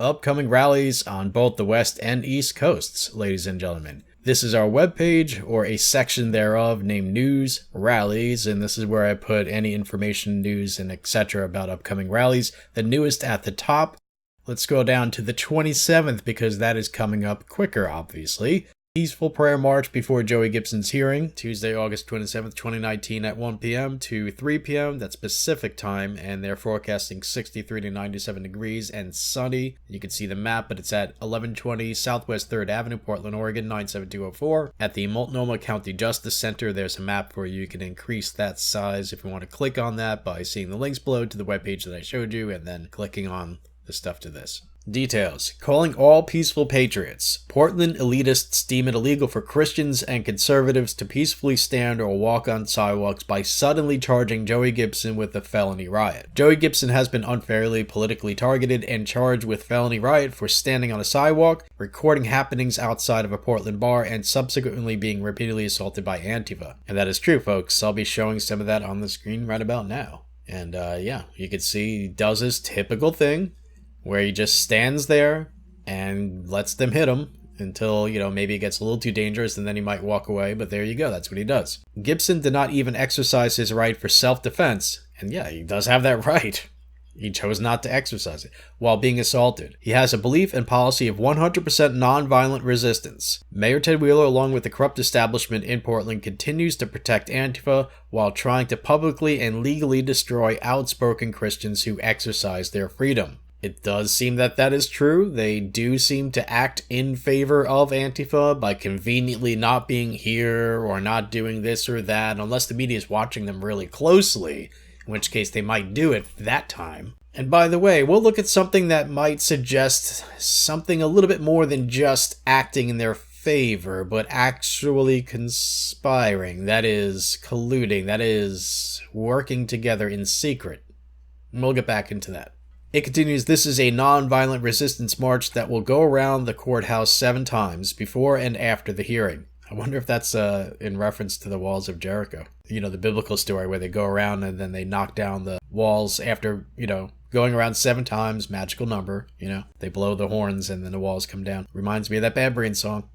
upcoming rallies on both the West and East Coasts, ladies and gentlemen. This is our webpage, or a section thereof, named News Rallies, and this is where I put any information, news, and etc. about upcoming rallies. The newest at the top. Let's go down to the 27th, because that is coming up quicker, obviously. Peaceful prayer march before Joey Gibson's hearing, Tuesday, August 27th, 2019 at 1 p.m. to 3 p.m. That's Pacific time, and they're forecasting 63 to 97 degrees and sunny. You can see the map, but it's at 1120 Southwest 3rd Avenue, Portland, Oregon, 97204. At the Multnomah County Justice Center, there's a map where you can increase that size if you want to click on that by seeing the links below to the webpage that I showed you, and then clicking on the stuff to this. Details. Calling all peaceful patriots. Portland elitists deem it illegal for Christians and conservatives to peacefully stand or walk on sidewalks by suddenly charging Joey Gibson with a felony riot. Joey Gibson has been unfairly politically targeted and charged with felony riot for standing on a sidewalk, recording happenings outside of a Portland bar, and subsequently being repeatedly assaulted by Antifa. And that is true, folks. I'll be showing some of that on the screen right about now. And yeah, you can see he does his typical thing, where he just stands there and lets them hit him until, maybe it gets a little too dangerous and then he might walk away, but there you go, that's what he does. Gibson did not even exercise his right for self-defense, and yeah, he does have that right. He chose not to exercise it while being assaulted. He has a belief and policy of 100% nonviolent resistance. Mayor Ted Wheeler, along with the corrupt establishment in Portland, continues to protect Antifa while trying to publicly and legally destroy outspoken Christians who exercise their freedom. It does seem that that is true. They do seem to act in favor of Antifa by conveniently not being here or not doing this or that, unless the media is watching them really closely, in which case they might do it that time. And by the way, we'll look at something that might suggest something a little bit more than just acting in their favor, but actually conspiring, that is, colluding, that is, working together in secret. And we'll get back into that. It continues, this is a non-violent resistance march that will go around the courthouse 7 times before and after the hearing. I wonder if that's in reference to the walls of Jericho. The biblical story where they go around and then they knock down the walls after, going around 7 times, magical number, they blow the horns and then the walls come down. Reminds me of that Bad Brain song.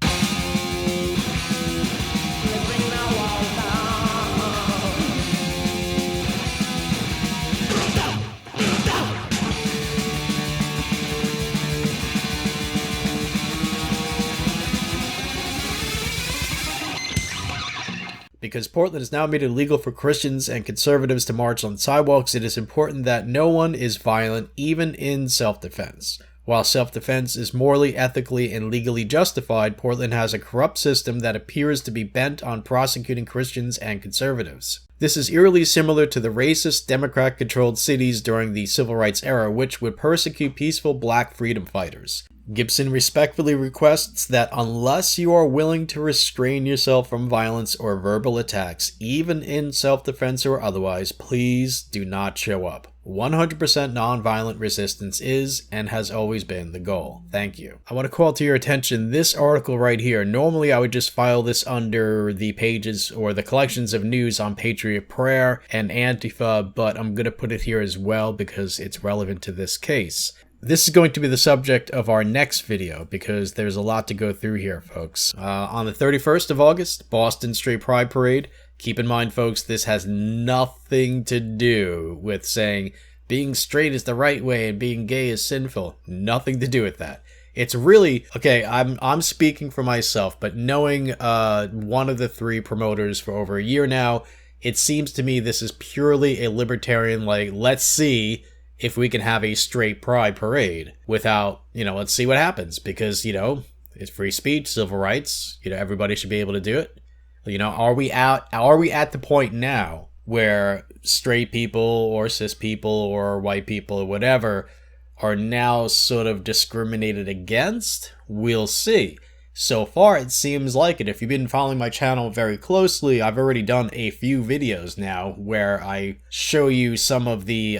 Because Portland has now made it illegal for Christians and conservatives to march on sidewalks, it is important that no one is violent, even in self-defense. While self-defense is morally, ethically, and legally justified, Portland has a corrupt system that appears to be bent on prosecuting Christians and conservatives. This is eerily similar to the racist, Democrat-controlled cities during the Civil Rights era, which would persecute peaceful black freedom fighters. Gibson respectfully requests that unless you are willing to restrain yourself from violence or verbal attacks, even in self-defense or otherwise, please do not show up. 100% nonviolent resistance is and has always been the goal. Thank you. I want to call to your attention this article right here. Normally I would just file this under the pages or the collections of news on Patriot Prayer and Antifa, but I'm going to put it here as well because it's relevant to this case. This is going to be the subject of our next video because there's a lot to go through here, folks. On the 31st of August, Boston Straight Pride Parade. Keep in mind, folks, this has nothing to do with saying being straight is the right way and being gay is sinful. Nothing to do with that. It's really, okay, I'm speaking for myself, but knowing one of the 3 promoters for over a year now, it seems to me this is purely a libertarian, let's see if we can have a straight pride parade without, let's see what happens, because, it's free speech, civil rights, everybody should be able to do it. Are we at the point now where straight people or cis people or white people or whatever are now sort of discriminated against? We'll see. So far, it seems like it. If you've been following my channel very closely, I've already done a few videos now where I show you some of the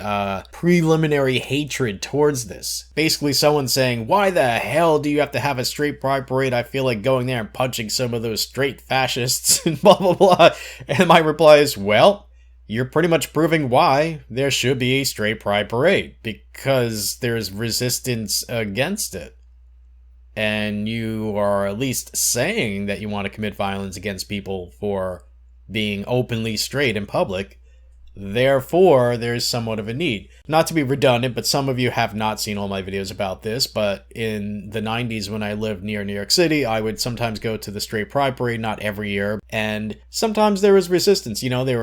preliminary hatred towards this. Basically, someone saying, why the hell do you have to have a straight pride parade? I feel like going there and punching some of those straight fascists and blah, blah, blah. And my reply is, well, you're pretty much proving why there should be a straight pride parade, because there's resistance against it. And you are at least saying that you want to commit violence against people for being openly straight in public. Therefore, there's somewhat of a need. Not to be redundant, but some of you have not seen all my videos about this, but in the 90s when I lived near New York City, I would sometimes go to the straight pride parade, not every year, and sometimes there was resistance. You know, there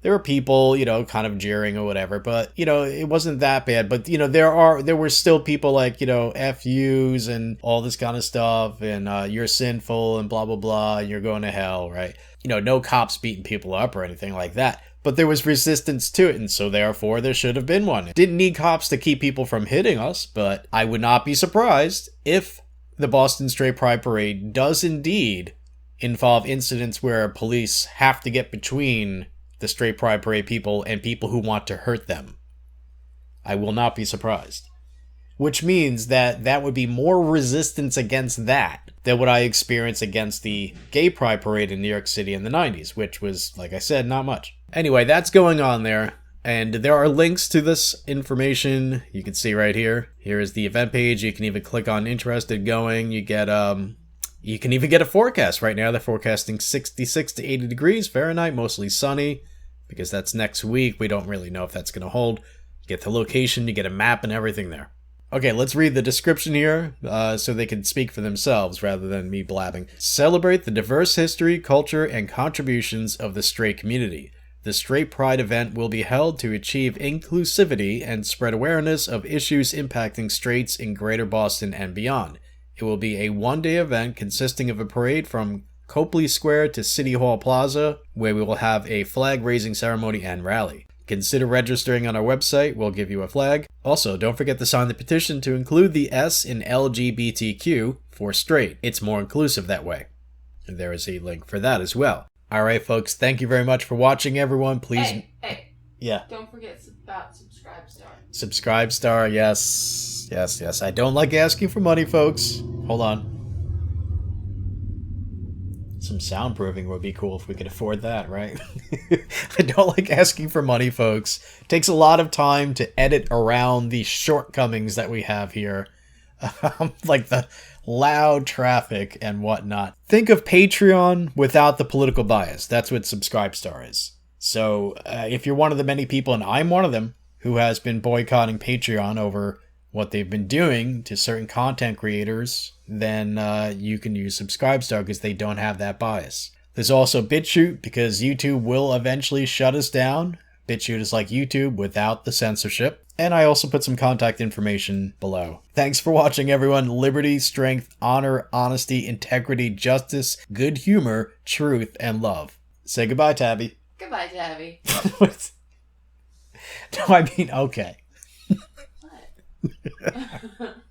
were people, you know, kind of jeering or whatever, but, you know, it wasn't that bad. But, you know, there were still people like, you know, F yous and all this kind of stuff, and you're sinful and blah, blah, blah, and you're going to hell, right? You know, no cops beating people up or anything like that. But there was resistance to it, and so therefore there should have been one. Didn't need cops to keep people from hitting us, but I would not be surprised if the Boston Straight Pride Parade does indeed involve incidents where police have to get between the Straight Pride Parade people and people who want to hurt them. I will not be surprised. Which means that that would be more resistance against that than what I experienced against the Gay Pride Parade in New York City in the 90s, which was, like I said, not much. Anyway, that's going on there, and there are links to this information you can see right here. Here is the event page. You can even click on interested going. You can even get a forecast. Right now they're forecasting 66 to 80 degrees Fahrenheit, mostly sunny, because that's next week. We don't really know if that's going to hold. You get the location, you get a map and everything there. Okay, let's read the description here so they can speak for themselves rather than me blabbing. Celebrate the diverse history, culture, and contributions of the straight community. The Straight Pride event will be held to achieve inclusivity and spread awareness of issues impacting straights in Greater Boston and beyond. It will be a one-day event consisting of a parade from Copley Square to City Hall Plaza, where we will have a flag-raising ceremony and rally. Consider registering on our website. We'll give you a flag. Also, don't forget to sign the petition to include the S in LGBTQ for straight. It's more inclusive that way. And there is a link for that as well. Alright, folks, thank you very much for watching, everyone. Please... Hey. Yeah. Don't forget about Subscribe Star. Subscribe Star, yes. Yes. I don't like asking for money, folks. Hold on. Some soundproofing would be cool if we could afford that, right? I don't like asking for money, folks. It takes a lot of time to edit around the shortcomings that we have here. Like the loud traffic and whatnot. Think of Patreon without the political bias. That's what Subscribe Star is. So if you're one of the many people, and I'm one of them, who has been boycotting Patreon over what they've been doing to certain content creators, then you can use Subscribe Star because they don't have that bias. There's also BitChute, because YouTube will eventually shut us down. BitChute is like YouTube without the censorship. And I also put some contact information below. Thanks for watching, everyone. Liberty, strength, honor, honesty, integrity, justice, good humor, truth, and love. Say goodbye, Tabby. Goodbye, Tabby. No, I mean, okay. What?